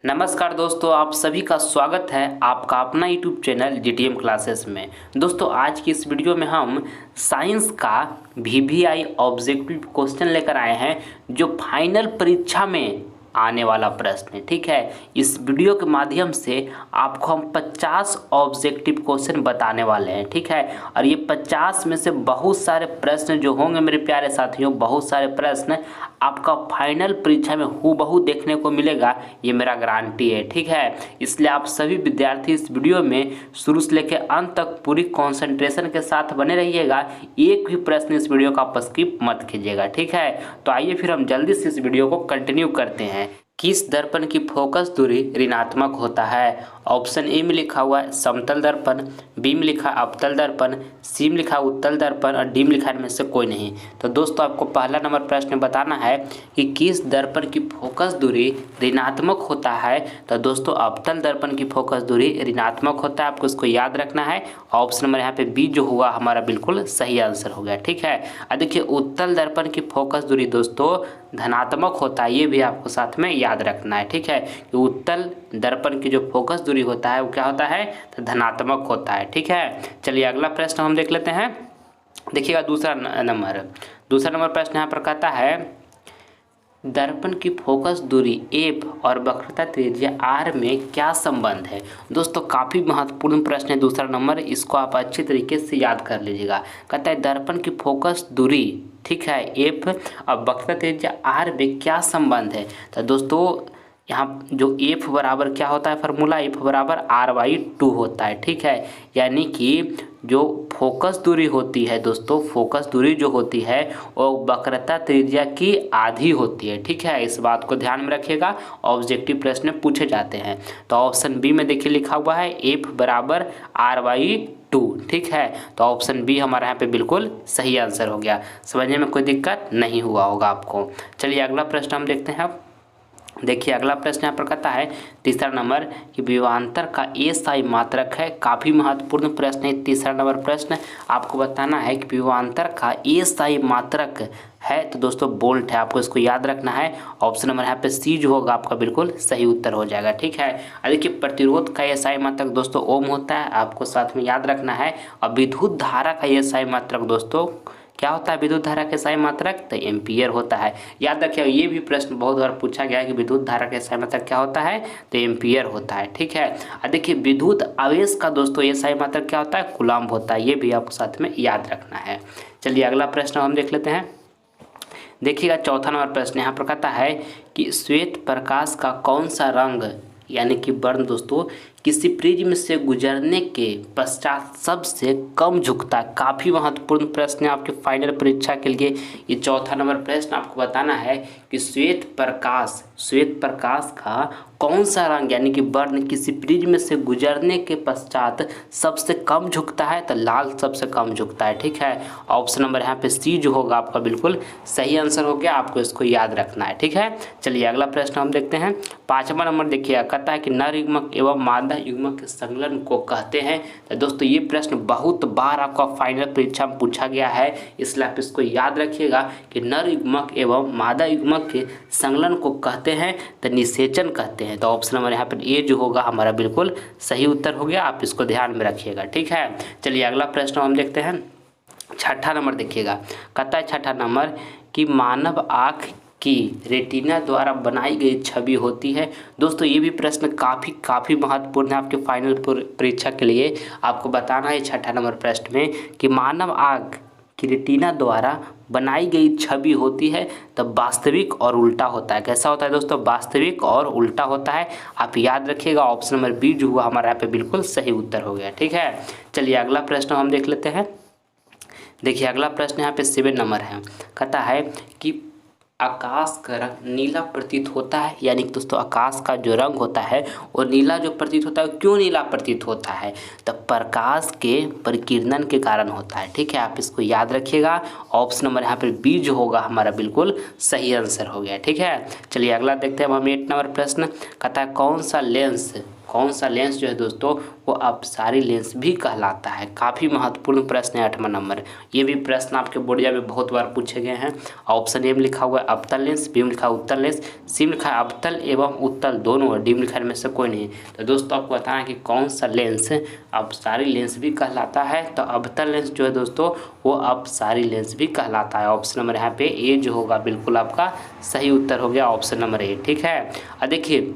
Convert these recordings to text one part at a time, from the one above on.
नमस्कार दोस्तों, आप सभी का स्वागत है आपका अपना यूट्यूब चैनल जीटीएम क्लासेस में। दोस्तों आज की इस वीडियो में हम साइंस का वीवीआई ऑब्जेक्टिव क्वेश्चन लेकर आए हैं जो फाइनल परीक्षा में आने वाला प्रश्न है। ठीक है, इस वीडियो के माध्यम से आपको हम 50 ऑब्जेक्टिव क्वेश्चन बताने वाले हैं। ठीक है, और ये 50 में से बहुत सारे प्रश्न जो होंगे मेरे प्यारे साथियों, बहुत सारे प्रश्न आपका फाइनल परीक्षा में हूबहू देखने को मिलेगा, ये मेरा गारंटी है। ठीक है, इसलिए आप सभी विद्यार्थी इस वीडियो में शुरू से लेकर अंत तक पूरी कंसंट्रेशन के साथ बने रहिएगा। एक भी प्रश्न इस वीडियो का आप स्किप मत कीजिएगा। ठीक है, तो आइए फिर हम जल्दी से इस वीडियो को कंटिन्यू करते हैं। किस दर्पण की फोकस दूरी ऋणात्मक होता है? ऑप्शन ए में लिखा हुआ है समतल दर्पण, बी में लिखा है अवतल दर्पण, सी में लिखा है उत्तल दर्पण और डी में लिखा है इनमें से कोई नहीं। तो दोस्तों आपको पहला नंबर प्रश्न बताना है कि किस दर्पण की फोकस दूरी ऋणात्मक होता है। तो दोस्तों अवतल दर्पण की फोकस दूरी ऋणात्मक होता है, आपको इसको याद रखना है। ऑप्शन नंबर यहाँ पे बी जो हुआ हमारा बिल्कुल सही आंसर हो गया। ठीक है, अब देखिए उत्तल दर्पण की फोकस दूरी दोस्तों धनात्मक होता है, ये भी आपको साथ में याद रखना है। ठीक है, कि उत्तल दर्पण की जो फोकस दूरी होता है वो क्या होता है, तो धनात्मक होता है। ठीक है, चलिए अगला प्रश्न हम देख लेते हैं। देखिएगा दूसरा नंबर प्रश्न यहाँ पर कहता है दर्पण की फोकस दूरी एफ और वक्रता त्रिज्या आर में क्या संबंध है। दोस्तों काफ़ी महत्वपूर्ण प्रश्न है दूसरा नंबर, इसको आप अच्छी तरीके से याद कर लीजिएगा। कहता है दर्पण की फोकस दूरी, ठीक है, एफ और वक्रता त्रिज्या आर में क्या संबंध है। तो दोस्तों यहाँ जो एफ बराबर क्या होता है, फार्मूला एफ बराबर r/2 होता है। ठीक है, यानी कि जो फोकस दूरी होती है दोस्तों, फोकस दूरी जो होती है वो वक्रता त्रिज्या की आधी होती है। ठीक है, इस बात को ध्यान में रखिएगा, ऑब्जेक्टिव प्रश्न पूछे जाते हैं। तो ऑप्शन बी में देखिए लिखा हुआ है एफ बराबर r/2। ठीक है, तो ऑप्शन बी हमारा यहाँ पे बिल्कुल सही आंसर हो गया। समझने में कोई दिक्कत नहीं हुआ होगा आपको। चलिए अगला प्रश्न हम देखते हैं। अब देखिए अगला प्रश्न यहाँ पर कहता है तीसरा नंबर कि विभवांतर का एसआई मात्रक है। काफ़ी महत्वपूर्ण प्रश्न है तीसरा नंबर प्रश्न। आपको बताना है कि विभवांतर का एसआई मात्रक है, तो दोस्तों बोल्ट है, आपको इसको याद रखना है। ऑप्शन नंबर यहाँ पे सी जो होगा आपका बिल्कुल सही उत्तर हो जाएगा। ठीक है, देखिए प्रतिरोध का एसआई मात्रक दोस्तों ओम होता है, आपको साथ में याद रखना है। और विद्युत धारा का एसआई मात्रक दोस्तों क्या होता है, विद्युत धारा के एसआई मात्रक तो एम्पियर होता है। याद रखिए, ये भी प्रश्न बहुत बार पूछा गया है कि विद्युत धारा के एसआई मात्रक क्या होता है, तो एम्पियर होता है। ठीक है, और देखिए विद्युत आवेश का दोस्तों एसआई मात्रक क्या होता है, कूलम्ब होता है, ये भी आपको साथ में याद रखना है। चलिए अगला प्रश्न हम देख लेते हैं। देखिएगा चौथा नंबर प्रश्न यहाँ पर कहता है कि श्वेत प्रकाश का कौन सा रंग यानी कि वर्ण दोस्तों किसी प्रिज्म से गुजरने के पश्चात सबसे कम झुकता है। काफ़ी महत्वपूर्ण प्रश्न है आपके फाइनल परीक्षा के लिए। ये चौथा नंबर प्रश्न आपको बताना है कि श्वेत प्रकाश का कौन सा रंग यानी कि वर्ण किसी प्रिज्म से गुजरने के पश्चात सबसे कम झुकता है, तो लाल सबसे कम झुकता है। ठीक है, ऑप्शन नंबर यहाँ पे सी जो होगा आपका बिल्कुल सही आंसर हो गया, आपको इसको याद रखना है। ठीक है, चलिए अगला प्रश्न हम देखते हैं। पाँचवा नंबर देखिए कहता है कि नर युग्मक एवं मादा युग्मक के संलग्न को कहते हैं। तो दोस्तों ये प्रश्न बहुत बार आपका फाइनल परीक्षा में पूछा गया है, इसलिए आप इसको याद रखिएगा कि नर युग्मक एवं मादा युग्मक के संलग्न को कहते हैं तो निषेचन कहते हैं। तो ऑप्शन नंबर यहाँ पर ए जो होगा हमारा बिल्कुल सही उत्तर हो गया, आप इसको ध्यान में रखिएगा। ठीक है, चलिए अगला प्रश्न हम देखते हैं। छठा नंबर देखिएगा, कहता है छठा नंबर कि मानव आँख की रेटिना द्वारा बनाई गई छवि होती है। दोस्तों ये भी प्रश्न काफ़ी महत्वपूर्ण है आपके फाइनल परीक्षा के लिए। आपको बताना है छठा नंबर प्रश्न में कि मानव आँख की रेटिना द्वारा बनाई गई छवि होती है, तब वास्तविक और उल्टा होता है। कैसा होता है दोस्तों, वास्तविक और उल्टा होता है, आप याद रखिएगा। ऑप्शन नंबर बी जो हुआ हमारा यहाँ पे बिल्कुल सही उत्तर हो गया। ठीक है, चलिए अगला प्रश्न हम देख लेते हैं। देखिए अगला प्रश्न यहाँ पे 7 नंबर है, कहता है कि आकाश का रंग नीला प्रतीत होता है। यानी कि दोस्तों आकाश का जो रंग होता है वो नीला जो प्रतीत होता है, क्यों नीला प्रतीत होता है, तो प्रकाश के परिकिरणन के कारण होता है। ठीक है, आप इसको याद रखिएगा। ऑप्शन नंबर यहाँ पर बी जो होगा हमारा बिल्कुल सही आंसर हो गया। ठीक है, चलिए अगला देखते हैं हम 8 नंबर प्रश्न। कहता है कौन सा लेंस जो है दोस्तों वो अपसारी लेंस भी कहलाता है। काफ़ी महत्वपूर्ण प्रश्न है 8वां नंबर। ये भी प्रश्न आपके बोर्ड में बहुत बार पूछे गए हैं। ऑप्शन ए में लिखा हुआ है अवतल लेंस, बी में लिखा है उत्तल लेंस, सी में लिखा है अवतल एवं उत्तल दोनों और डी में लिखा है में से कोई नहीं। तो दोस्तों आपको बताना है कि कौन सा लेंस अपसारी लेंस भी कहलाता है। तो अवतल लेंस जो है दोस्तों वो अपसारी लेंस भी कहलाता है। ऑप्शन नंबर यहाँ पे ए जो होगा बिल्कुल आपका सही उत्तर हो गया, ऑप्शन नंबर ए। ठीक है, अब देखिए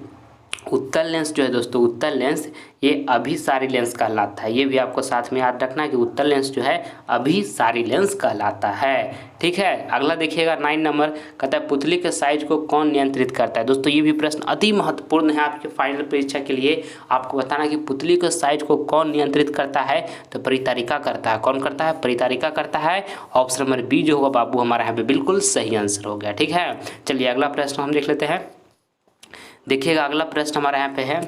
उत्तल लेंस जो है दोस्तों, उत्तल लेंस ये अभिसारी लेंस कहलाता है। ये भी आपको साथ में याद रखना है कि उत्तल लेंस जो है अभिसारी लेंस कहलाता है। ठीक है, अगला देखिएगा 9 नंबर, कहता है पुतली के साइज को कौन नियंत्रित करता है। दोस्तों ये भी प्रश्न अति महत्वपूर्ण है आपके फाइनल परीक्षा के लिए। आपको बताना कि पुतली के साइज को कौन नियंत्रित करता है, तो परितारिका करता है। कौन करता है? परितारिका करता है। ऑप्शन नंबर बी जो होगा बाबू हमारा यहाँ पे बिल्कुल सही आंसर हो गया। ठीक है, चलिए अगला प्रश्न हम देख लेते हैं। देखिएगा अगला प्रश्न हमारा यहाँ पे है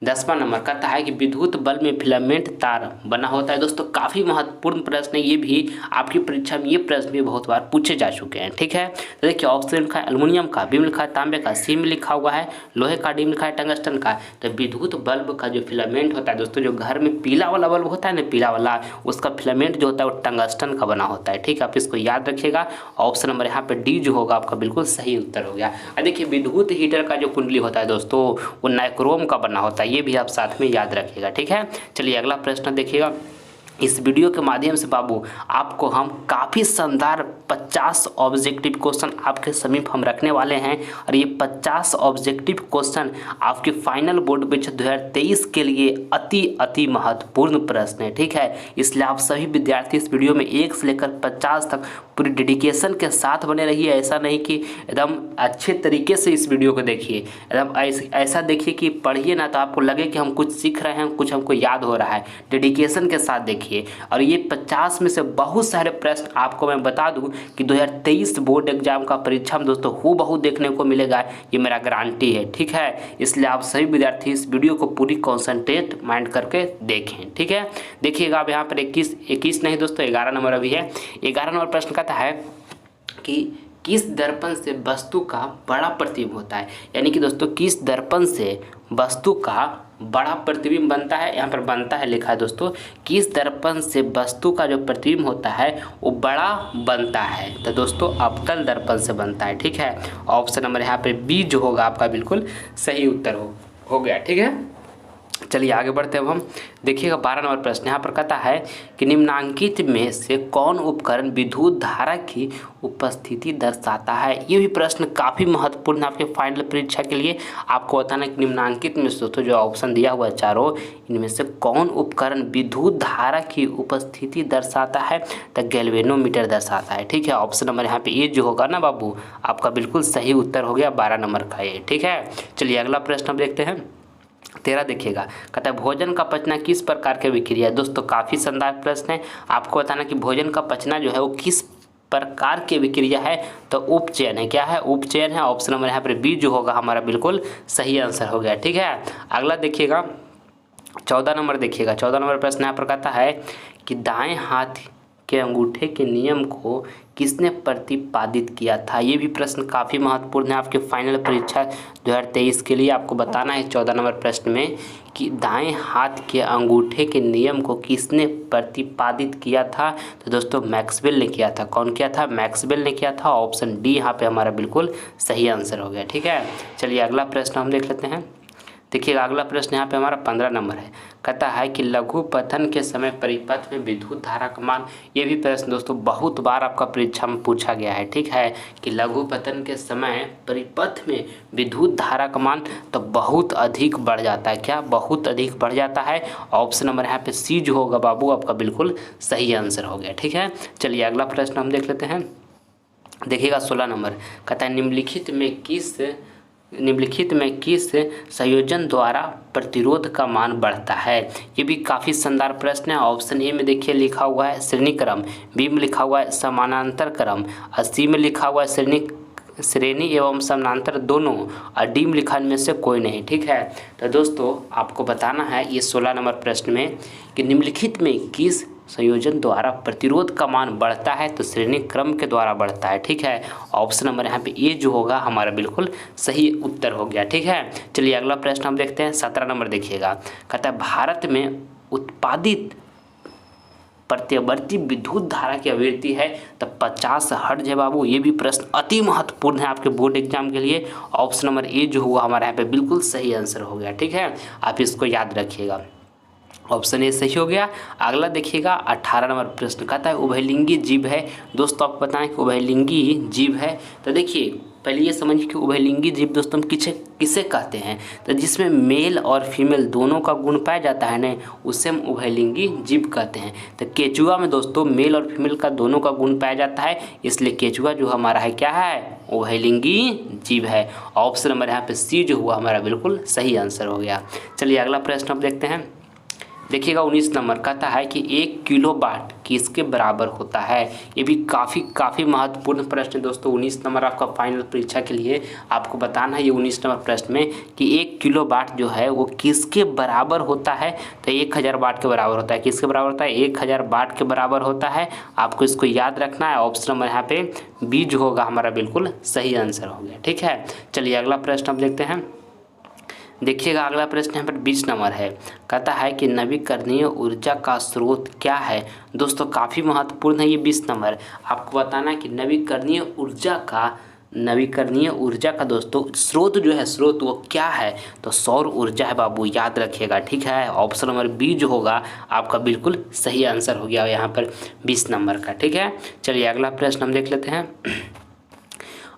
10वां नंबर, कहता है कि विद्युत बल्ब में फिलामेंट तार बना होता है। दोस्तों काफ़ी महत्वपूर्ण प्रश्न है ये भी, आपकी परीक्षा में ये प्रश्न भी बहुत बार पूछे जा चुके हैं। ठीक है, तो देखिए ऑप्शन लिखा है एल्युमिनियम का, बी में लिखा है तांबे का, सी में लिखा हुआ है लोहे का, डी में लिखा है टंगस्टन का। तो विद्युत बल्ब का जो फिलामेंट होता है दोस्तों, जो घर में पीला वाला बल्ब होता है ना, पीला वाला, उसका फिलामेंट जो होता है वो टंगस्टन का बना होता है। ठीक है, आप इसको याद रखिएगा। ऑप्शन नंबर यहाँ पे डी जो होगा आपका बिल्कुल सही उत्तर हो गया। देखिए विद्युत हीटर का जो कुंडली होता है दोस्तों वो नाइक्रोम का बना होता है, ये भी आप साथ में याद रखिएगा। ठीक है, चलिए अगला प्रश्न देखिएगा। इस वीडियो के माध्यम से बाबू आपको हम काफ़ी शानदार 50 ऑब्जेक्टिव क्वेश्चन आपके समीप हम रखने वाले हैं और ये 50 ऑब्जेक्टिव क्वेश्चन आपके फाइनल बोर्ड परीक्षा 2023 के लिए अति महत्वपूर्ण प्रश्न है। ठीक है, इसलिए आप सभी विद्यार्थी इस वीडियो में 1 से लेकर 50 तक पूरी डेडिकेशन के साथ बने रहिए। ऐसा नहीं कि एकदम अच्छे तरीके से इस वीडियो को देखिए, एकदम ऐसा देखिए कि पढ़िए ना तो आपको लगे कि हम कुछ सीख रहे हैं, कुछ हमको याद हो रहा है। डेडिकेशन के साथ देखिए। और ये 50 में से बहुत सारे प्रश्न आपको मैं बता दूं कि 2023 बोर्ड एग्जाम का परीक्षा में दोस्तों हूबहू देखने को मिलेगा, ये मेरा गारंटी है। ठीक है, इसलिए आप सभी विद्यार्थी इस वीडियो को पूरी कॉन्सेंट्रेट माइंड करके देखें। ठीक है, देखिएगा आप यहाँ पर 21 नहीं दोस्तों 11 नंबर अभी है। 11 नंबर प्रश्न कहता है कि किस दर्पण से वस्तु का बड़ा प्रतिबिंब होता है। यानी कि दोस्तों किस दर्पण से वस्तु का बड़ा प्रतिबिंब बनता है। यहाँ पर बनता है लिखा है दोस्तों, किस दर्पण से वस्तु का जो प्रतिबिंब होता है वो बड़ा बनता है। तो दोस्तों अवतल दर्पण से बनता है। ठीक है, ऑप्शन नंबर यहाँ पे बी जो होगा आपका बिल्कुल सही उत्तर हो गया। ठीक है, चलिए आगे बढ़ते हैं हम। देखिएगा 12 नंबर प्रश्न यहाँ पर कहता है कि निम्नांकित में से कौन उपकरण विद्युत धारा की उपस्थिति दर्शाता है। ये भी प्रश्न काफ़ी महत्वपूर्ण है आपके फाइनल परीक्षा के लिए। आपको बताना है कि निम्नांकित में से दोस्तों जो ऑप्शन दिया हुआ है चारों, इनमें से कौन उपकरण विद्युत धारा की उपस्थिति दर्शाता है। तो गैल्वेनोमीटर दर्शाता है। ठीक है, ऑप्शन नंबर यहाँ पे ए जो होगा ना बाबू आपका बिल्कुल सही उत्तर हो गया 12 नंबर का ये। ठीक है, चलिए अगला प्रश्न हम देखते हैं। 13 देखिएगा, कहता है भोजन का पचना किस प्रकार की विक्रिया है। दोस्तों काफ़ी शानदार प्रश्न है। आपको बताना कि भोजन का पचना जो है वो किस प्रकार की विक्रिया है। तो उपचयन है। क्या है? उपचयन है। ऑप्शन नंबर यहाँ पर बी जो होगा हमारा बिल्कुल सही आंसर हो गया। ठीक है, अगला देखिएगा 14 नंबर देखिएगा। 14 नंबर प्रश्न यहाँ पर कहता है कि दाएं हाथ के अंगूठे के नियम को किसने प्रतिपादित किया था। ये भी प्रश्न काफ़ी महत्वपूर्ण है आपके फाइनल परीक्षा 2023 के लिए। आपको बताना है 14 नंबर प्रश्न में कि दाएं हाथ के अंगूठे के नियम को किसने प्रतिपादित किया था। तो दोस्तों मैक्सवेल ने किया था। कौन किया था? मैक्सवेल ने किया था। ऑप्शन डी यहाँ पे हमारा बिल्कुल सही आंसर हो गया। ठीक है, चलिए अगला प्रश्न हम देख लेते हैं। देखिएगा अगला प्रश्न यहाँ पे हमारा 15 नंबर है। कहता है कि लघु पतन के समय परिपथ में विद्युत धारा का मान। ये भी प्रश्न दोस्तों बहुत बार आपका परीक्षा में पूछा गया है। ठीक है, कि लघु पतन के समय परिपथ में विद्युत धारा का मान तो बहुत अधिक बढ़ जाता है। क्या? बहुत अधिक बढ़ जाता है। ऑप्शन नंबर यहाँ पे सी जो होगा बाबू आपका बिल्कुल सही आंसर हो गया। ठीक है, चलिए अगला प्रश्न हम देख लेते हैं। देखिएगा 16 नंबर कहता है निम्नलिखित में किस संयोजन द्वारा प्रतिरोध का मान बढ़ता है। ये भी काफ़ी शानदार प्रश्न है। ऑप्शन ए में देखिए लिखा हुआ है श्रेणी क्रम, बी में लिखा हुआ है समानांतर क्रम, और सी में लिखा हुआ है श्रेणी एवं समानांतर दोनों, और डी में लिखा में से कोई नहीं। ठीक है, तो दोस्तों आपको बताना है ये 16 नंबर प्रश्न में कि निम्नलिखित में किस संयोजन द्वारा प्रतिरोध का मान बढ़ता है। तो श्रेणी क्रम के द्वारा बढ़ता है। ठीक है, ऑप्शन नंबर यहाँ पे ए जो होगा हमारा बिल्कुल सही उत्तर हो गया। ठीक है, चलिए अगला प्रश्न हम देखते हैं। 17 नंबर देखिएगा, कहता है भारत में उत्पादित प्रत्यवर्ती विद्युत धारा की आवृत्ति है तो 50 हर्ट्ज है बाबू। ये भी प्रश्न अति महत्वपूर्ण है आपके बोर्ड एग्जाम के लिए। ऑप्शन नंबर ए जो हुआ हमारा यहाँ पे बिल्कुल सही आंसर हो गया। ठीक है, आप इसको याद रखिएगा, ऑप्शन ए सही हो गया। अगला देखिएगा 18 नंबर प्रश्न कहता है उभयलिंगी जीव है। दोस्तों आपको बताएं कि उभयलिंगी जीव है तो देखिए पहले ये समझिए कि उभयलिंगी जीव दोस्तों हम किसे कहते हैं, तो जिसमें मेल और फीमेल दोनों का गुण पाया जाता है ना, उससे हम उभयलिंगी जीव कहते हैं। तो केचुआ में दोस्तों मेल और फीमेल का दोनों का गुण पाया जाता है, इसलिए केचुआ जो हमारा है क्या है, उभयलिंगी जीव है। ऑप्शन नंबर यहाँ पे सी जो हुआ हमारा बिल्कुल सही आंसर हो गया। चलिए अगला प्रश्न अब देखते हैं। देखिएगा 19 नंबर कहता है कि 1 किलोवाट किसके बराबर होता है। ये भी काफ़ी महत्वपूर्ण प्रश्न है दोस्तों। 19 नंबर आपका फाइनल परीक्षा के लिए आपको बताना है ये 19 नंबर प्रश्न में कि 1 किलोवाट जो है वो किसके बराबर होता है, तो 1000 वाट के बराबर होता है। किसके बराबर होता है, 1000 वाट के बराबर होता है। आपको इसको याद रखना है। ऑप्शन नंबर यहाँ पे बी जो होगा हमारा बिल्कुल सही आंसर हो गया। ठीक है, चलिए अगला प्रश्न अब देखते हैं। देखिएगा अगला प्रश्न यहाँ पर 20 नंबर है, कहता है कि नवीकरणीय ऊर्जा का स्रोत क्या है। दोस्तों काफ़ी महत्वपूर्ण है ये 20 नंबर। आपको बताना है कि नवीकरणीय ऊर्जा का दोस्तों स्रोत जो है, स्रोत वो क्या है, तो सौर ऊर्जा है बाबू, याद रखिएगा। ठीक है, ऑप्शन नंबर बी जो होगा आपका बिल्कुल सही आंसर हो गया यहाँ पर 20 नंबर का। ठीक है, चलिए अगला प्रश्न हम देख लेते हैं।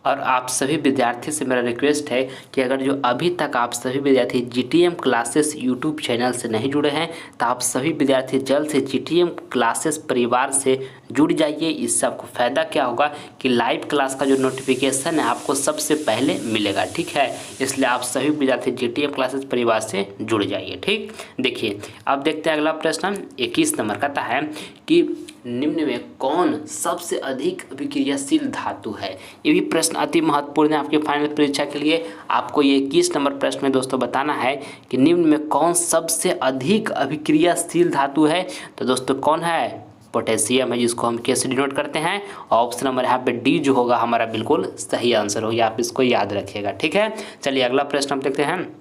और आप सभी विद्यार्थी से मेरा रिक्वेस्ट है कि अगर जो अभी तक आप सभी विद्यार्थी GTM क्लासेस यूट्यूब चैनल से नहीं जुड़े हैं तो आप सभी विद्यार्थी जल्द से GTM क्लासेस परिवार से जुड़ जाइए। इससे आपको फ़ायदा क्या होगा कि लाइव क्लास का जो नोटिफिकेशन है आपको सबसे पहले मिलेगा। ठीक है, इसलिए आप सभी विद्यार्थी GTM क्लासेस परिवार से जुड़ जाइए। ठीक, देखिए अब देखते हैं अगला प्रश्न 21 नंबर कहता है कि निम्न में कौन सबसे अधिक अभिक्रियाशील धातु है। ये भी प्रश्न अति महत्वपूर्ण है आपके फाइनल परीक्षा के लिए। आपको ये 21 नंबर प्रश्न में दोस्तों बताना है कि निम्न में कौन सबसे अधिक अभिक्रियाशील धातु है, तो दोस्तों कौन है, पोटेशियम है, जिसको हम कैसे डिनोट करते हैं। ऑप्शन नंबर यहाँ पे डी जो होगा हमारा बिल्कुल सही आंसर हो गया, आप इसको याद रखिएगा। ठीक है, चलिए अगला प्रश्न हम देखते हैं।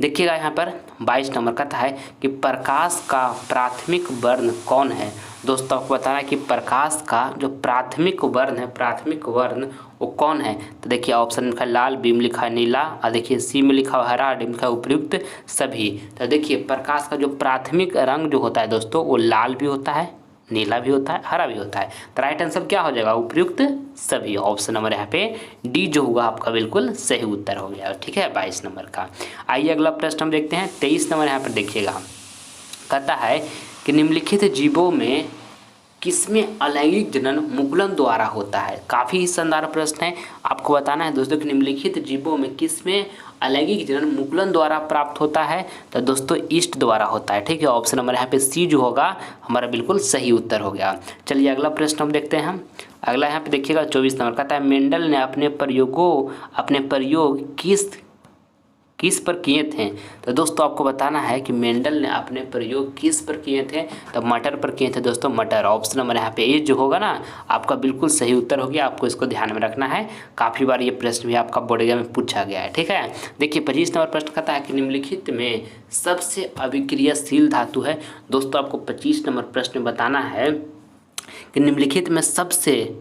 देखिएगा यहाँ पर 22 नंबर कहता है कि प्रकाश का प्राथमिक वर्ण कौन है। दोस्तों आपको बताना है कि प्रकाश का जो प्राथमिक वर्ण वो कौन है, तो देखिए ऑप्शन लिखा है लाल, बी में लिखा है नीला, और देखिए सी में लिखा है हरा, डी में लिखा है उपयुक्त सभी। तो देखिए प्रकाश का जो प्राथमिक रंग जो होता है दोस्तों वो लाल भी होता है, नीला भी होता है, हरा भी होता है। तो राइट आंसर क्या हो जाएगा, उपयुक्त सभी। ऑप्शन नंबर यहाँ पे डी जो होगा आपका बिल्कुल सही उत्तर हो गया। ठीक है, 22 नंबर का। आइए अगला प्रश्न हम देखते हैं। 23 नंबर यहाँ पर देखिएगा, कहता है कि निम्नलिखित जीवों में किसमें अलैंगिक जनन मुकुलन द्वारा होता है। काफ़ी शानदार प्रश्न है। आपको बताना है दोस्तों कि निम्नलिखित जीवों में किसमें अलैंगिक जनन मुकुलन द्वारा प्राप्त होता है, तो दोस्तों ईस्ट द्वारा होता है। ठीक है, ऑप्शन नंबर यहाँ पे सी जो होगा हमारा बिल्कुल सही उत्तर हो गया। चलिए अगला प्रश्न हम देखते हैं। अगला यहाँ पे देखिएगा 24 नंबर कहता है मेंडल ने अपने प्रयोग किस पर किए थे। तो दोस्तों आपको बताना है कि मेंडल ने अपने प्रयोग किस पर किए थे, तो मटर पर किए थे दोस्तों, मटर। ऑप्शन नंबर यहाँ पे ए जो होगा ना आपका बिल्कुल सही उत्तर हो गया। आपको इसको ध्यान में रखना है, काफ़ी बार ये प्रश्न भी आपका बोर्ड एग्जाम में पूछा गया है। ठीक है, देखिए 25 नंबर प्रश्न कहता है कि निम्नलिखित में सबसे अभिक्रियाशील धातु है। दोस्तों आपको 25 नंबर प्रश्न में बताना है कि निम्नलिखित में सबसे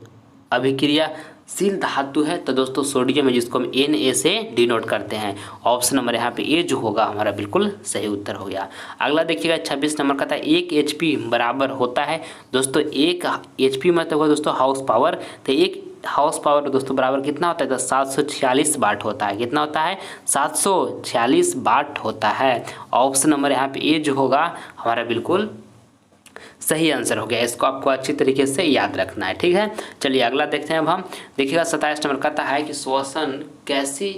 अभिक्रियाशील धातु है, तो दोस्तों सोडियम है, जिसको हम Na से डिनोट करते हैं। ऑप्शन नंबर यहाँ पे ए जो होगा हमारा बिल्कुल सही उत्तर हो गया। अगला देखिएगा 26 नंबर का था 1 HP बराबर होता है। दोस्तों 1 HP मतलब होगा दोस्तों हाउस पावर। तो 1 हाउस पावर दोस्तों बराबर कितना होता है, तो 746 वाट होता है। कितना होता है, 746 वाट होता है। ऑप्शन नंबर यहाँ पे ए जो होगा हमारा बिल्कुल सही आंसर हो गया। इसको आपको अच्छी तरीके से याद रखना है। ठीक है, चलिए अगला देखते हैं अब हम। देखिएगा 27 नंबर कहता है कि श्वसन कैसी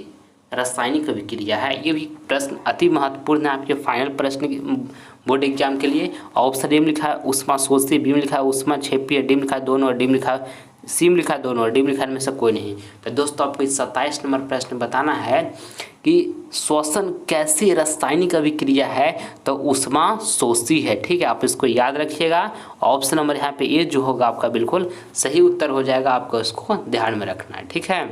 रासायनिक अभिक्रिया है। ये भी प्रश्न अति महत्वपूर्ण है आपके फाइनल प्रश्न बोर्ड एग्जाम के लिए। ऑप्शन ए में लिखा है उष्मा शोषी, बी में लिखा है उष्मा क्षेपीय, डी में लिखा है दोनों, और डी में लिखा है सी में लिखा है दोनों, और डी में लिखा है में से कोई नहीं। तो दोस्तों आपको इस 27 नंबर प्रश्न बताना है कि श्वसन कैसी रासायनिक अभिक्रिया है, तो उष्मा शोषी है। ठीक है, आप इसको याद रखिएगा। ऑप्शन नंबर यहाँ पे ए जो होगा आपका बिल्कुल सही उत्तर हो जाएगा। आपको इसको ध्यान में रखना है। ठीक है,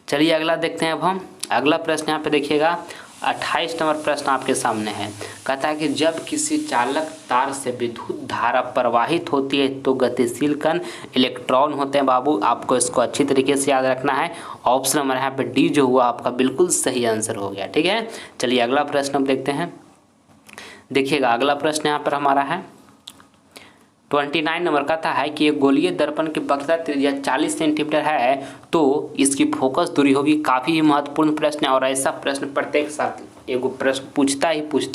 चलिए अगला देखते हैं अब हम। अगला प्रश्न यहाँ पे देखिएगा 28 नंबर प्रश्न आपके सामने है। कहता है कि जब किसी चालक तार से विद्युत धारा प्रवाहित होती है तो गतिशील कण इलेक्ट्रॉन होते हैं। बाबू आपको इसको अच्छी तरीके से याद रखना है। ऑप्शन नंबर यहाँ पे डी जो हुआ आपका बिल्कुल सही आंसर हो गया। ठीक है, चलिए अगला प्रश्न हम देखते हैं। देखिएगा अगला प्रश्न यहाँ पर हमारा है 29 नंबर का था है कि एक गोलीय दर्पण की वक्रता त्रिज्या 40 सेंटीमीटर है तो इसकी फोकस दूरी होगी। काफ़ी ही महत्वपूर्ण प्रश्न है और ऐसा प्रश्न प्रत्येक साल एगो प्रश्न पूछता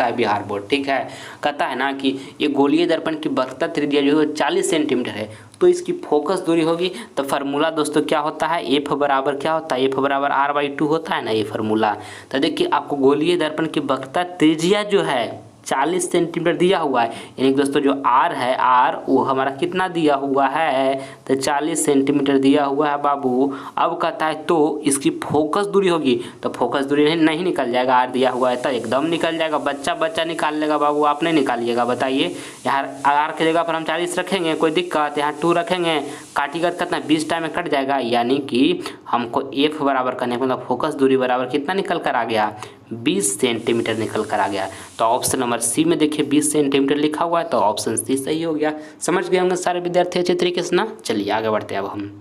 है बिहार बोर्ड। ठीक है, कहता है ना कि ये गोलीय दर्पण की वक्रता त्रिज्या जो है 40 सेंटीमीटर है तो इसकी फोकस दूरी होगी। तो फार्मूला दोस्तों क्या होता है, एफ बराबर क्या होता है, एफ बराबर r/2 होता है ना ये फार्मूला। तो देखिए आपको गोलीय दर्पण की वक्रता त्रिज्या जो है 40 सेंटीमीटर दिया हुआ है, यानी कि दोस्तों जो आर है आर वो हमारा कितना दिया हुआ है, तो 40 सेंटीमीटर दिया हुआ है बाबू। अब कहता है तो इसकी फोकस दूरी होगी, तो फोकस दूरी नहीं निकल जाएगा, आर दिया हुआ है तो एकदम निकल जाएगा। बच्चा निकाल लेगा बाबू, आप नहीं निकालिएगा। बताइए यहाँ आर की जगह पर हम 40 रखेंगे, कोई दिक्कत, यहाँ 2 रखेंगे, काटिएगा कितना 20 टाइम में कट जाएगा, यानी कि हमको एफ बराबर करने का मतलब फोकस दूरी बराबर कितना निकल कर आ गया, 20 सेंटीमीटर निकल कर आ गया। तो ऑप्शन नंबर सी में देखिए 20 सेंटीमीटर लिखा हुआ है, तो ऑप्शन सी सही हो गया। समझ गए होंगे सारे विद्यार्थी अच्छे तरीके से ना। चलिए आगे बढ़ते हैं अब हम।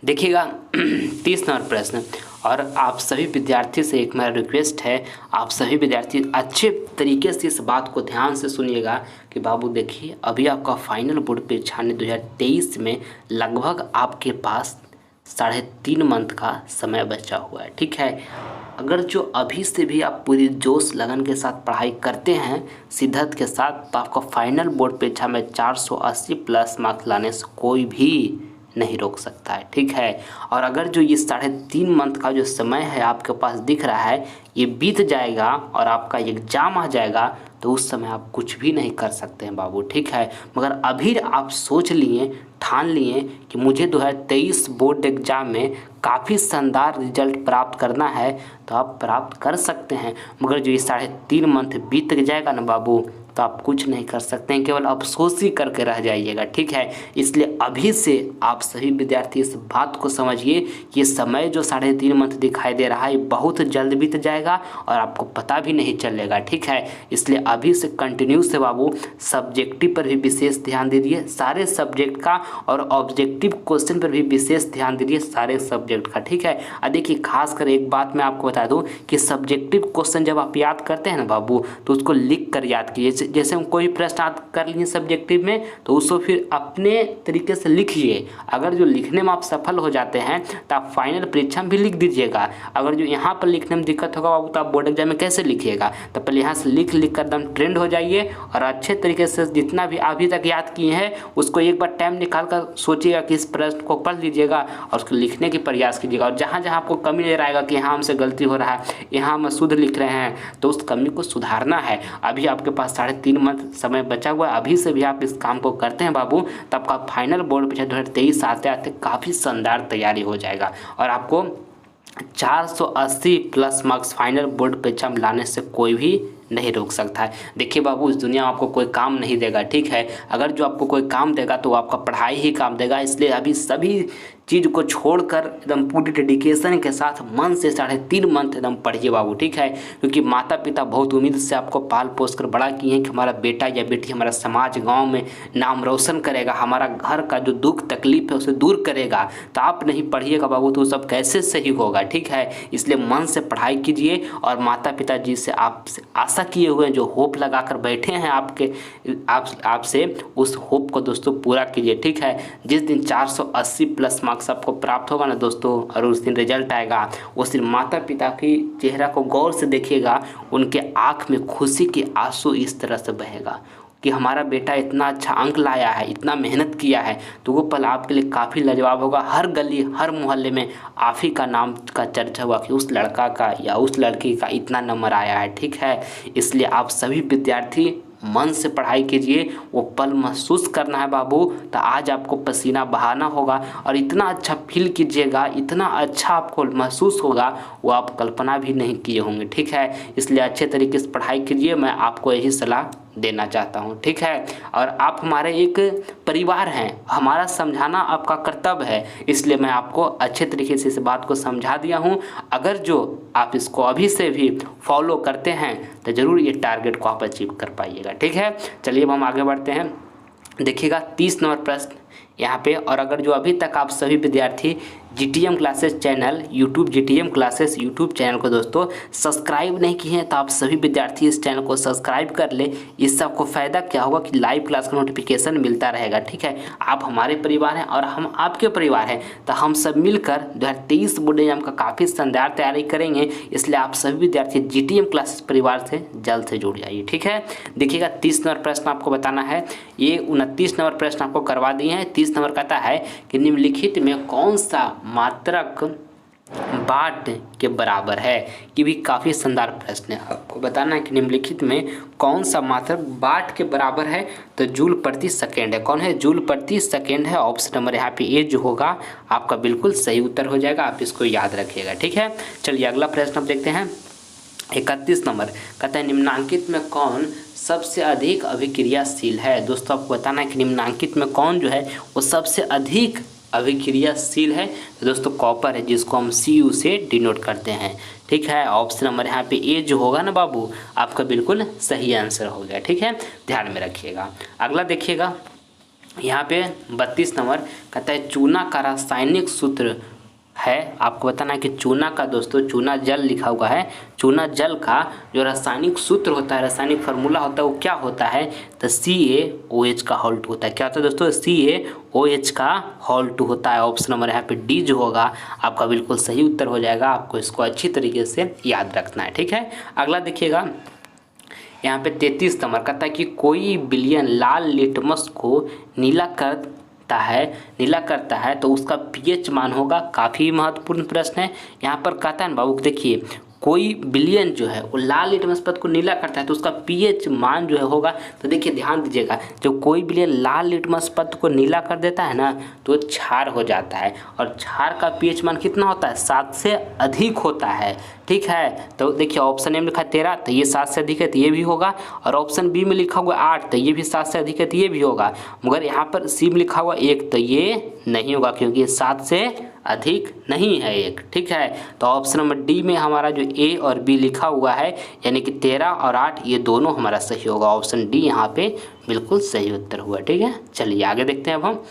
देखिएगा 30 नंबर प्रश्न, और आप सभी विद्यार्थी से एक मेरा रिक्वेस्ट है, आप सभी विद्यार्थी अच्छे तरीके से इस बात को ध्यान से सुनिएगा कि बाबू देखिए अभी आपका फाइनल बोर्ड परीक्षा 2023 में लगभग आपके पास 3.5 मंथ का समय बचा हुआ है। ठीक है, अगर जो अभी से भी आप पूरी जोश लगन के साथ पढ़ाई करते हैं शिद्दत के साथ, तो आपका फाइनल बोर्ड परीक्षा में 480 प्लस मार्क्स लाने से कोई भी नहीं रोक सकता है। ठीक है, और अगर जो ये 3.5 मंथ का जो समय है आपके पास दिख रहा है ये बीत जाएगा और आपका एग्ज़ाम आ जाएगा तो उस समय आप कुछ भी नहीं कर सकते हैं बाबू। ठीक है, मगर अभी आप सोच लिए, ठान लिए कि मुझे 2023 बोर्ड एग्ज़ाम में काफ़ी शानदार रिजल्ट प्राप्त करना है, तो आप प्राप्त कर सकते हैं। मगर जो ये 3.5 मंथ बीत जाएगा ना बाबू, तो आप कुछ नहीं कर सकते हैं, केवल अफसोस ही करके रह जाइएगा। ठीक है, इसलिए अभी से आप सभी विद्यार्थी इस बात को समझिए कि ये समय जो 3.5 मंथ दिखाई दे रहा है बहुत जल्द बीत जाएगा और आपको पता भी नहीं चलेगा। ठीक है, इसलिए अभी से कंटिन्यू से बाबू सब्जेक्टिव पर भी विशेष ध्यान दीजिए सारे सब्जेक्ट का, और ऑब्जेक्टिव क्वेश्चन पर भी विशेष ध्यान दीजिए सारे सब्जेक्ट का। ठीक है, देखिए खासकर एक बात मैं आपको बता दूं कि सब्जेक्टिव क्वेश्चन जब आप याद करते हैं ना बाबू, तो उसको लिख कर याद कीजिए। जैसे हम कोई प्रश्न याद कर लिए सब्जेक्टिव में तो उसको फिर अपने तरीके से लिखिए। अगर जो लिखने में आप सफल हो जाते हैं तो आप फाइनल परीक्षा में भी लिख दीजिएगा। अगर जो यहाँ पर लिखने में दिक्कत होगा बाबू तो आप बोर्ड एग्जाम में कैसे लिखिएगा। तो पहले यहाँ से लिख कर एकदम ट्रेंड हो जाइए और अच्छे तरीके से जितना भी अभी तक याद किए हैं उसको एक बार टाइम निकाल कर सोचिएगा कि इस प्रश्न को पढ़ लीजिएगा और उसको लिखने की प्रयास कीजिएगा। और जहाँ जहाँ आपको कमी नजर आएगा कि यहाँ हमसे गलती हो रहा है, यहाँ हम शुद्ध लिख रहे हैं, तो उस कमी को सुधारना है। अभी आपके पास 3.5 मंथ समय बचा हुआ है, अभी से भी आप इस काम को करते हैं बाबू तो आपका फाइनल बोर्ड परीक्षा 2023 आते आते काफ़ी शानदार तैयारी हो जाएगा और आपको 480 प्लस मार्क्स फाइनल बोर्ड परीक्षा में लाने से कोई भी नहीं रोक सकता है। देखिए बाबू इस दुनिया में आपको कोई काम नहीं देगा। ठीक है, अगर जो आपको कोई काम देगा तो आपका पढ़ाई ही काम देगा। इसलिए अभी सभी चीज़ को छोड़कर एकदम पूरी डेडिकेशन के साथ मन से 3.5 मंथ एकदम पढ़िए बाबू। ठीक है, क्योंकि माता पिता बहुत उम्मीद से आपको पाल पोस कर बड़ा किए हैं कि हमारा बेटा या बेटी हमारा समाज गांव में नाम रोशन करेगा, हमारा घर का जो दुख तकलीफ है उसे दूर करेगा। तो आप नहीं पढ़िएगा बाबू तो सब कैसे सही होगा। ठीक है, इसलिए मन से पढ़ाई कीजिए और माता पिता जी से आपसे आशा किए हुए हैं, जो होप लगा कर बैठे हैं आपसे उस होप को दोस्तों पूरा कीजिए। ठीक है, जिस दिन 480 प्लस मार्क्स आपको प्राप्त होगा ना दोस्तों और उस दिन रिजल्ट आएगा, उस दिन माता पिता की चेहरा को गौर से देखिएगा, उनके आँख में खुशी के आंसू इस तरह से बहेगा कि हमारा बेटा इतना अच्छा अंक लाया है, इतना मेहनत किया है। तो वो पल आपके लिए काफ़ी लाजवाब होगा। हर गली हर मोहल्ले में आप ही का नाम का चर्चा हुआ कि उस लड़का का या उस लड़की का इतना नंबर आया है। ठीक है, इसलिए आप सभी विद्यार्थी मन से पढ़ाई कीजिए, वो पल महसूस करना है बाबू। तो आज आपको पसीना बहाना होगा और इतना अच्छा फील कीजिएगा, इतना अच्छा आपको महसूस होगा वो आप कल्पना भी नहीं किए होंगे। ठीक है, इसलिए अच्छे तरीके से पढ़ाई कीजिए, मैं आपको यही सलाह देना चाहता हूँ, ठीक है। और आप हमारे एक परिवार हैं, हमारा समझाना आपका कर्तव्य है, इसलिए मैं आपको अच्छे तरीके से इस बात को समझा दिया हूँ। अगर जो आप इसको अभी से भी फॉलो करते हैं तो ज़रूर ये टारगेट को आप अचीव कर पाइएगा, ठीक है। चलिए अब हम आगे बढ़ते हैं। देखिएगा 30 नंबर प्रश्न यहाँ पे। और अगर जो अभी तक आप सभी विद्यार्थी GTM classes channel GTM classes YouTube channel को दोस्तों सब्सक्राइब नहीं किए हैं तो आप सभी विद्यार्थी इस चैनल को सब्सक्राइब कर ले। इससे आपको फ़ायदा क्या होगा कि लाइव क्लास का नोटिफिकेशन मिलता रहेगा, ठीक है। आप हमारे परिवार हैं और हम आपके परिवार हैं, तो हम सब मिलकर 2023 बोर्ड एग्जाम का काफ़ी शानदार तैयारी करेंगे। इसलिए आप सभी विद्यार्थी जीटीएम क्लासेस परिवार से जल्द से जुड़ जाइए, ठीक है। देखिएगा 30 नंबर प्रश्न आपको बताना है, ये 29 नंबर प्रश्न आपको करवा दिए हैं। 30 नंबर कहता है कि निम्नलिखित में कौन सा मात्रक बाट के बराबर है। कि भी काफ़ी शानदार प्रश्न है, आपको बताना है कि निम्नलिखित में कौन सा मात्रक बाट के बराबर है। तो जूल प्रति सेकेंड है। कौन है? जूल प्रति सेकेंड है। ऑप्शन नंबर यहाँ पे ए जो होगा आपका बिल्कुल सही उत्तर हो जाएगा, आप इसको याद रखिएगा, ठीक है। चलिए अगला प्रश्न आप देखते हैं। 31 नंबर कहता है निम्नांकित में कौन सबसे अधिक अभिक्रियाशील है। दोस्तों आपको बताना है कि निम्नांकित में कौन जो है वो सबसे अधिक अभिक्रियाशील है। तो दोस्तों कॉपर है, जिसको हम Cu से डिनोट करते हैं, ठीक है। ऑप्शन नंबर यहाँ पे ए जो होगा ना बाबू आपका बिल्कुल सही आंसर हो गया, ठीक है, ध्यान में रखिएगा। अगला देखिएगा यहाँ पे 32 नंबर कहता है चूना का रासायनिक सूत्र है। आपको बताना है कि चूना का दोस्तों चूना जल लिखा हुआ है, चूना जल का जो रासायनिक सूत्र होता है, रासायनिक फार्मूला होता है वो क्या होता है? तो CaOH का होल2 होता है। क्या होता है दोस्तों? CaOH का होल2 होता है। ऑप्शन नंबर यहाँ पे डी जो होगा आपका बिल्कुल सही उत्तर हो जाएगा। आपको इसको अच्छी तरीके से याद रखना है, ठीक है। अगला देखिएगा यहाँ पे 33 नंबर कहता है कि कोई विलयन लाल लिटमस को नीला करता है तो उसका पीएच मान होगा। काफ़ी महत्वपूर्ण प्रश्न है। यहाँ पर कहता है ना बाबू, देखिए कोई विलयन जो है वो लाल लिटमस पद को नीला करता है तो उसका पीएच मान जो है होगा। तो देखिए ध्यान दीजिएगा, जब कोई विलयन लाल लिटमस पद को नीला कर देता है ना तो क्षार हो जाता है, और क्षार का पीएच मान कितना होता है? 7 से अधिक होता है, ठीक है। तो देखिए ऑप्शन ए में लिखा है 13 तो ये 7 से अधिक है तो ये भी होगा, और ऑप्शन बी में लिखा हुआ 8 तो ये भी 7 से अधिक है तो ये भी होगा, मगर यहाँ पर सी में लिखा हुआ 1 तो ये नहीं होगा क्योंकि ये 7 से अधिक नहीं है 1, ठीक है। तो ऑप्शन नंबर डी में हमारा जो ए और बी लिखा हुआ है यानी कि 13 और 8 ये दोनों हमारा सही होगा। ऑप्शन डी यहाँ पे बिल्कुल सही उत्तर हुआ, ठीक है। चलिए आगे देखते हैं अब हम।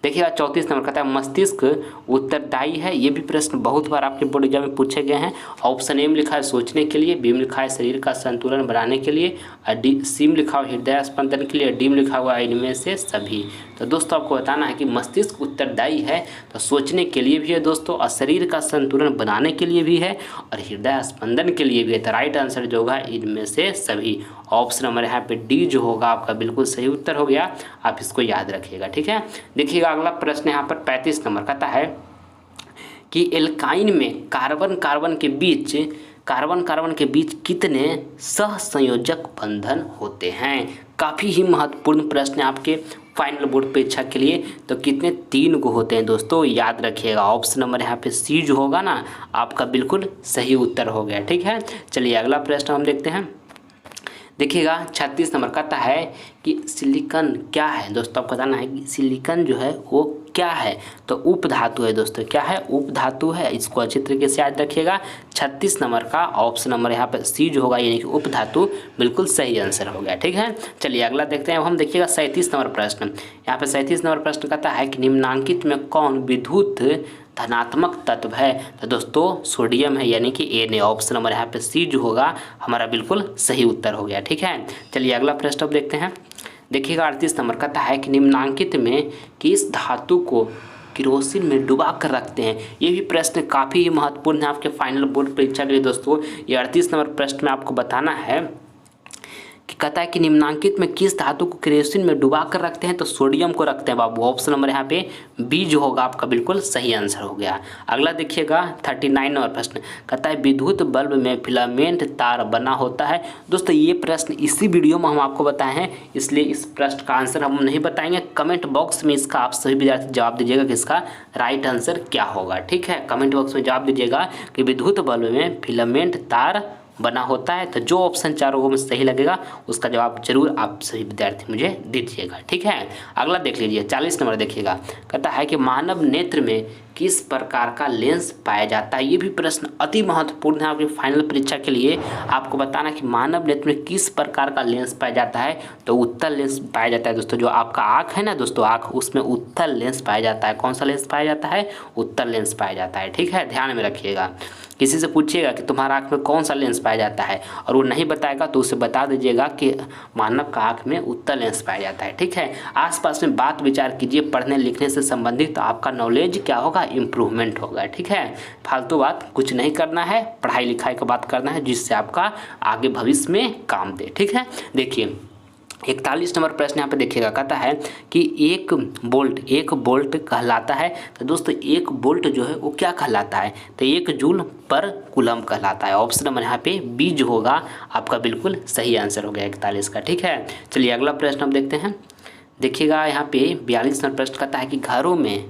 देखिएगा 34 नंबर कहता है मस्तिष्क उत्तरदायी है। ये भी प्रश्न बहुत बार आपके बोर्ड एग्जाम में पूछे गए हैं। ऑप्शन ए में लिखा है सोचने के लिए, बी में लिखा है शरीर का संतुलन बनाने के लिए, और डी सी में लिखा हुआ हृदय स्पंदन के लिए, डी में लिखा हुआ इनमें से सभी। तो दोस्तों आपको बताना है कि मस्तिष्क उत्तरदायी है तो सोचने के लिए भी है दोस्तों, और शरीर का संतुलन बनाने के लिए भी है, और हृदय स्पंदन के लिए भी है। तो राइट आंसर जो होगा इनमें से सभी। ऑप्शन नंबर यहाँ पे डी जो होगा आपका बिल्कुल सही उत्तर हो गया, आप इसको याद रखिएगा, ठीक है। देखिएगा अगला प्रश्न यहाँ पर 35 नंबर कहता है कि एल्काइन में कार्बन कार्बन के बीच कितने सहसंयोजक बंधन होते हैं। काफ़ी ही महत्वपूर्ण प्रश्न है आपके फाइनल बोर्ड परीक्षा के लिए। तो कितने? 3 गो होते हैं दोस्तों, याद रखिएगा। ऑप्शन नंबर यहाँ पे सी जो होगा ना आपका बिल्कुल सही उत्तर हो गया, ठीक है। चलिए अगला प्रश्न हम देखते हैं। देखिएगा 36 नंबर कहता है कि सिलिकॉन क्या है। दोस्तों आपको बताना है कि सिलिकॉन जो है वो क्या है। तो उपधातु है दोस्तों, क्या है? उपधातु है। इसको अच्छी तरीके से याद रखिएगा। 36 नंबर का ऑप्शन नंबर यहाँ पर सी जो होगा यानी कि उपधातु बिल्कुल सही आंसर हो गया, ठीक है। चलिए अगला देखते हैं हम। देखिएगा 37 नंबर प्रश्न। यहाँ पे 37 नंबर प्रश्न कहता है कि निम्नांकित में कौन विद्युत धनात्मक तत्व है। तो दोस्तों सोडियम है यानी कि Na। ऑप्शन नंबर यहाँ पे सी जो होगा हमारा बिल्कुल सही उत्तर हो गया, ठीक है। चलिए अगला प्रश्न अब देखते हैं। देखिएगा 38 नंबर कहता है कि निम्नांकित में किस धातु को केरोसिन में डुबा कर रखते हैं। ये भी प्रश्न काफ़ी महत्वपूर्ण है आपके फाइनल बोर्ड परीक्षा के लिए दोस्तों। ये 38 नंबर प्रश्न में आपको बताना है कि कहता है कि निम्नांकित में किस धातु को केरोसिन में डुबा कर रखते हैं। तो सोडियम को रखते हैं बाबू। ऑप्शन नंबर यहाँ पे बी जो होगा आपका बिल्कुल सही आंसर हो गया। अगला देखिएगा 39 नंबर प्रश्न कहता है विद्युत बल्ब में फिलामेंट तार बना होता है। दोस्तों ये प्रश्न इसी वीडियो में हम आपको बताए हैं, इसलिए इस प्रश्न का आंसर हम नहीं बताएंगे। कमेंट बॉक्स में इसका आप सभी विद्यार्थी जवाब दीजिएगा कि इसका राइट आंसर क्या होगा, ठीक है। कमेंट बॉक्स में जवाब दीजिएगा कि विद्युत बल्ब में फिलामेंट तार बना होता है। तो जो ऑप्शन चारों में सही लगेगा उसका जवाब जरूर आप सभी विद्यार्थी मुझे दीजिएगा, ठीक है। अगला देख लीजिए 40 नंबर देखिएगा, कहता है कि मानव नेत्र में किस प्रकार का लेंस पाया जाता है। ये भी प्रश्न अति महत्वपूर्ण है आपकी फाइनल परीक्षा के लिए। आपको बताना कि मानव नेत्र में किस प्रकार का लेंस पाया जाता है, तो उत्तल लेंस पाया जाता है दोस्तों। जो आपका आँख है ना दोस्तों, आँख, उसमें उत्तल लेंस पाया जाता है। कौन सा लेंस पाया जाता है? उत्तल लेंस पाया जाता है, ठीक है, ध्यान में रखिएगा। किसी से पूछिएगा कि तुम्हारा आँख में कौन सा लेंस पाया जाता है और वो नहीं बताएगा तो उसे बता दीजिएगा कि मानव का आँख में उत्तल लेंस पाया जाता है, ठीक है। आसपास में बात विचार कीजिए, पढ़ने लिखने से संबंधित तो आपका नॉलेज क्या होगा? इम्प्रूवमेंट होगा, ठीक है। फालतू बात कुछ नहीं करना है, पढ़ाई लिखाई का बात करना है जिससे आपका आगे भविष्य में काम दे, ठीक है। देखिए 41 नंबर प्रश्न यहाँ पे देखिएगा, कहता है कि एक बोल्ट कहलाता है। तो दोस्तों एक बोल्ट जो है वो क्या कहलाता है? तो 1 जूल पर कूलम कहलाता है। ऑप्शन नंबर यहाँ पे बी जो होगा आपका बिल्कुल सही आंसर हो गया 41 का, ठीक है। चलिए अगला प्रश्न हम देखते हैं। देखिएगा यहाँ पे 42 नंबर प्रश्न कहता है कि घरों में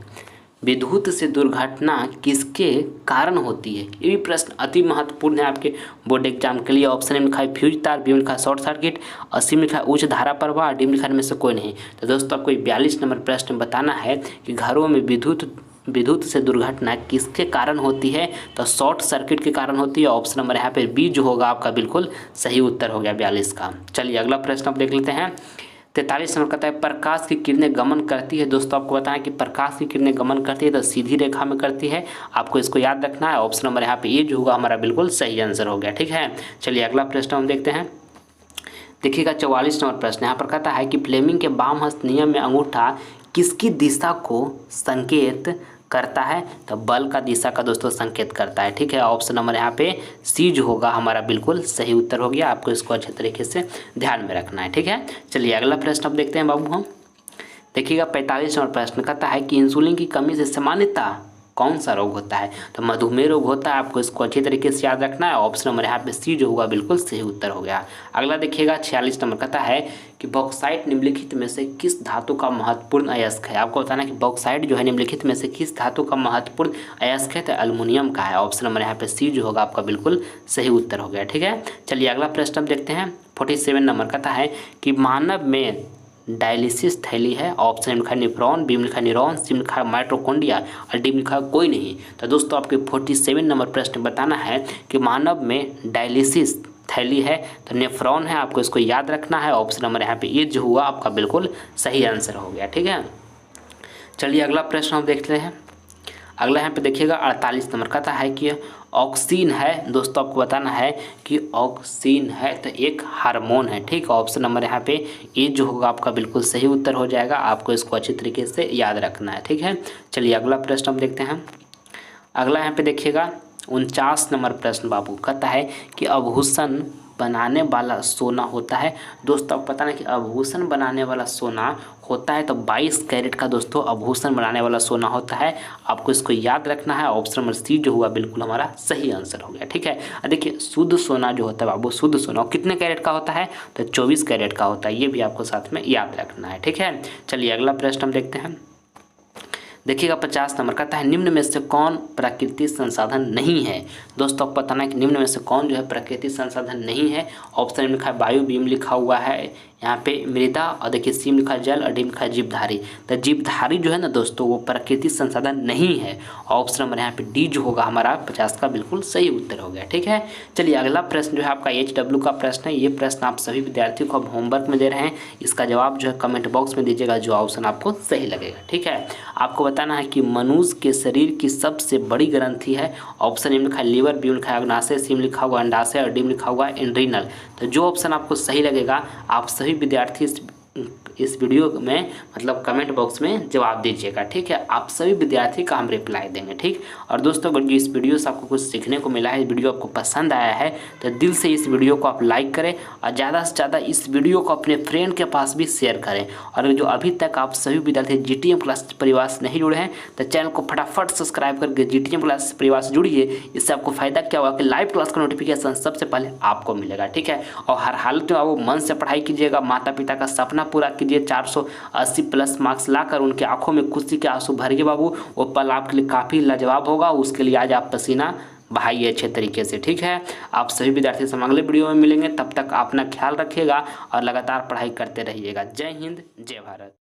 विद्युत से दुर्घटना किसके कारण होती है। ये भी प्रश्न अति महत्वपूर्ण है आपके बोर्ड एग्जाम के लिए। ऑप्शन में लिखा है फ्यूज तार, बी में लिखा है शॉर्ट सर्किट, 80 में लिखा है उच्च धारा प्रवाह, डी में लिखा है में से कोई नहीं। तो दोस्तों आपको 42 नंबर प्रश्न बताना है कि घरों में विद्युत से दुर्घटना किसके कारण होती है। तो शॉर्ट सर्किट के कारण होती है। ऑप्शन नंबर यहाँ पे बी जो होगा आपका बिल्कुल सही उत्तर हो गया 42 का। चलिए अगला प्रश्न आप देख लेते हैं। 43 नंबर कहता है प्रकाश की किरणें गमन करती है। दोस्तों आपको बताएं कि प्रकाश की किरणें गमन करती है तो सीधी रेखा में करती है। आपको इसको याद रखना है। ऑप्शन नंबर यहाँ पे ये जो होगा हमारा बिल्कुल सही आंसर हो गया, ठीक है। चलिए अगला प्रश्न हम देखते हैं। देखिएगा 44 नंबर प्रश्न यहाँ पर कहता है कि फ्लेमिंग के वाम हस्त नियम में अंगूठा किसकी दिशा को संकेत करता है। तो बल का दिशा का दोस्तों संकेत करता है, ठीक है। ऑप्शन नंबर यहाँ पे सी जो होगा हमारा बिल्कुल सही उत्तर हो गया। आपको इसको अच्छे तरीके से ध्यान में रखना है, ठीक है। चलिए अगला प्रश्न अब देखते हैं बाबू हम। देखिएगा 45 नंबर प्रश्न कहता है कि इंसुलिन की कमी से सामान्यतः कौन सा रोग होता है। तो मधुमेह रोग होता है। आपको इसको अच्छी तरीके से याद रखना है। ऑप्शन नंबर यहाँ पे सी जो होगा बिल्कुल सही उत्तर हो गया। अगला देखिएगा 46 नंबर कहता है कि बॉक्साइट निम्नलिखित में से किस धातु का महत्वपूर्ण अयस्क है। आपको बताना कि बॉक्साइट जो है निम्नलिखित में से किस धातु का महत्वपूर्ण अयस्क है। तो एल्युमिनियम का है। ऑप्शन नंबर यहाँ पे सी जो होगा आपका बिल्कुल सही उत्तर हो गया, ठीक है। चलिए अगला प्रश्न हम देखते हैं। 47 नंबर कहता है कि मानव में डायलिसिस थैली है। ऑप्शन में लिखा है नेफ्रॉन, बी में लिखा है न्यूरॉन, सी में लिखा है माइटोकॉन्ड्रिया और डी में लिखा है कोई नहीं। तो दोस्तों आपके 47 नंबर प्रश्न बताना है कि मानव में डायलिसिस थैली है तो नेफ्रॉन है। आपको इसको याद रखना है। ऑप्शन नंबर यहाँ पे ये जो हुआ आपका बिल्कुल सही आंसर हो गया, ठीक है। चलिए अगला प्रश्न हम देखते हैं। अगला यहाँ पे देखिएगा 48 नंबर कहता है कि ऑक्सीन है। दोस्तों आपको बताना है कि ऑक्सीन है तो एक हार्मोन है, ठीक। ऑप्शन नंबर यहाँ पे ये जो होगा आपका बिल्कुल सही उत्तर हो जाएगा। आपको इसको अच्छी तरीके से याद रखना है, ठीक है। चलिए अगला प्रश्न हम देखते हैं। अगला यहाँ पे देखिएगा 49 नंबर प्रश्न बाबू कहता है कि आभूषण बनाने वाला सोना होता है। दोस्तों आपको पता है कि आभूषण बनाने वाला सोना होता है तो 22 कैरेट का दोस्तों आभूषण बनाने वाला सोना होता है। आपको इसको याद रखना है। ऑप्शन नंबर सी जो हुआ बिल्कुल हमारा सही आंसर हो गया, ठीक है। देखिए शुद्ध सोना जो होता है बाबू, शुद्ध सोना कितने कैरेट का होता है? तो 24 कैरेट का होता है। ये भी आपको साथ में याद रखना है, ठीक है। चलिए अगला प्रश्न हम देखते हैं। देखिएगा 50 नंबर कहता है निम्न में से कौन प्राकृतिक संसाधन नहीं है। दोस्तों आपको बताना है कि निम्न में से कौन जो है प्राकृतिक संसाधन नहीं है। ऑप्शन में लिखा है वायु, बी में लिखा हुआ है यहाँ पे मृदा और देखिए सी में लिखा है जल और डी में लिखा है जीवधारी। तो जीवधारी जो है ना दोस्तों वो प्राकृतिक संसाधन नहीं है। ऑप्शन नंबर यहाँ पे डी जो होगा हमारा 50 का बिल्कुल सही उत्तर हो गया, ठीक है। चलिए अगला प्रश्न जो है आपका HW का प्रश्न है। ये प्रश्न आप सभी विद्यार्थियों को अब होमवर्क में दे रहे हैं। इसका जवाब जो है कमेंट बॉक्स में दीजिएगा जो ऑप्शन आपको सही लगेगा, ठीक है। आपको बताना है कि मनुष्य के शरीर की सबसे बड़ी ग्रंथि है। ऑप्शन ए में लिखा है लीवर, बी में लिखा है अग्नाशय, सी में लिखा हुआ अंडाशय और डी में लिखा हुआ है एड्रीनल। तो जो ऑप्शन आपको सही लगेगा आप सभी विद्यार्थी इस वीडियो में मतलब कमेंट बॉक्स में जवाब दीजिएगा, ठीक है। आप सभी विद्यार्थी का हम रिप्लाई देंगे, ठीक। और दोस्तों अगर इस वीडियो से आपको कुछ सीखने को मिला है, वीडियो आपको पसंद आया है तो दिल से इस वीडियो को आप लाइक करें और ज़्यादा से ज़्यादा इस वीडियो को अपने फ्रेंड के पास भी शेयर करें। और जो अभी तक आप सभी विद्यार्थी GTM क्लास परिवार से नहीं जुड़े हैं तो चैनल को फटाफट सब्सक्राइब करके GTM क्लास परिवार से जुड़िए। इससे आपको फायदा क्या होगा कि लाइव क्लास का नोटिफिकेशन सबसे पहले आपको मिलेगा, ठीक है। और हर हालत में आप मन से पढ़ाई कीजिएगा, माता पिता का सपना पूरा कीजिए। 480 प्लस मार्क्स लाकर उनके आंखों में खुशी के आंसू भरिए बाबू। वो पल आपके लिए काफ़ी लाजवाब होगा। उसके लिए आज आप पसीना बढ़ाइए अच्छे तरीके से। ठीक है, आप सभी विद्यार्थी से हम अगले वीडियो में मिलेंगे, तब तक अपना ख्याल रखिएगा और लगातार पढ़ाई करते रहिएगा। जय हिंद, जय भारत।